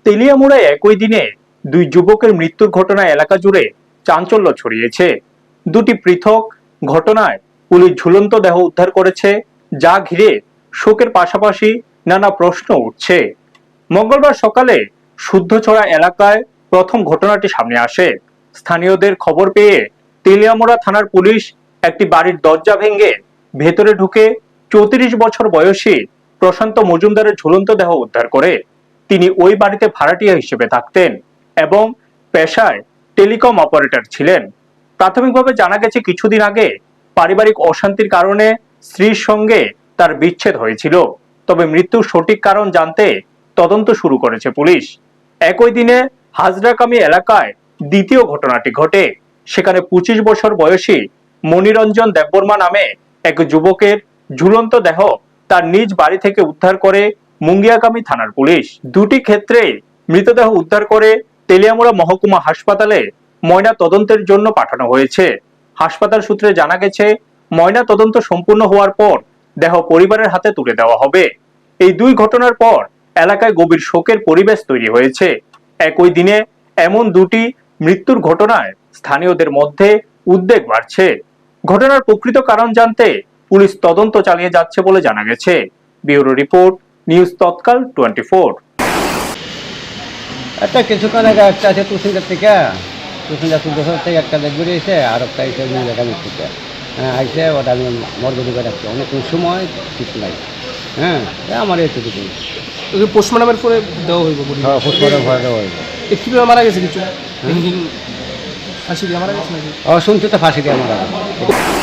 তেলিয়ামুড়ায় একই দিনে দুই যুবকের মৃত্যুর ঘটনায় এলাকা জুড়ে চাঞ্চল্য ছড়িয়েছে। দুটি পৃথক ঘটনায় পুলিশ ঝুলন্ত দেহ উদ্ধার করেছে, যা ঘিরে শোকের পাশাপাশি নানা প্রশ্ন উঠছে। মঙ্গলবার সকালে শুদ্ধছড়া এলাকায় প্রথম ঘটনাটি সামনে আসে। স্থানীয়দের খবর পেয়ে তেলিয়ামুড়া থানার পুলিশ একটি বাড়ির দরজা ভেঙে ভেতরে ঢুকে 34 বছর বয়সী প্রশান্ত মজুমদারের ঝুলন্ত দেহ উদ্ধার করে। তিনি ওই বাড়িতে ভাড়াটিয়া হিসেবে থাকতেন এবং পেশায় টেলিকম অপারেটর ছিলেন। প্রাথমিকভাবে জানা গেছে কিছুদিন আগে পারিবারিক অশান্তির কারণে স্ত্রীর সঙ্গে তার বিচ্ছেদ হয়েছিল। তবে মৃত্যুর সঠিক কারণ জানতে তদন্ত শুরু করেছে পুলিশ। একই দিনে হাজরাকামি এলাকায় দ্বিতীয় ঘটনাটি ঘটে। সেখানে 25 বছর বয়সী মনিরঞ্জন দেববর্মা নামে এক যুবকের ঝুলন্ত দেহ তার নিজ বাড়ি থেকে উদ্ধার করে মুঙ্গিয়াকামি থানার পুলিশ। দুটি ক্ষেত্রে মৃতদেহ উদ্ধার করে তেলিয়ামুড়া মহকুমা হাসপাতালে ময়না তদন্তের জন্য পাঠানো হয়েছে। হাসপাতাল সূত্রে জানা গেছে, ময়না তদন্ত সম্পূর্ণ হওয়ার পর দেহ পরিবারের হাতে তুলে দেওয়া হবে। এই দুই ঘটনার পর এলাকায় গভীর শোকের পরিবেশ তৈরি হয়েছে। একই দিনে এমন দুটি মৃত্যুর ঘটনায় স্থানীয়দের মধ্যে উদ্বেগ বাড়ছে। ঘটনার প্রকৃত কারণ জানতে পুলিশ তদন্ত চালিয়ে যাচ্ছে বলে জানা গেছে। ব্যুরো রিপোর্ট, নিউজ তৎকাল 24। একটা কিছুক্ষণ আগে একটা আছে তুষিন্দার থেকে একটা দেখবে এসে আর একটা এসে মেয়েদের থেকে আইসে ওটা আমি মর্গদি করে রাখছি অনেক সময় কিছু নাই। হ্যাঁ, আমার এইটুকু পোস্টমর্টমের পরে দেওয়া হইব। হ্যাঁ, পোস্টমর্টম ভয় দেওয়া হইব। কীভাবে মারা গেছে কিছু ফাঁসি দিয়ে মারা গেছে নাকি? শুনতে তো ফাঁসি দিয়ে মারা গেছে।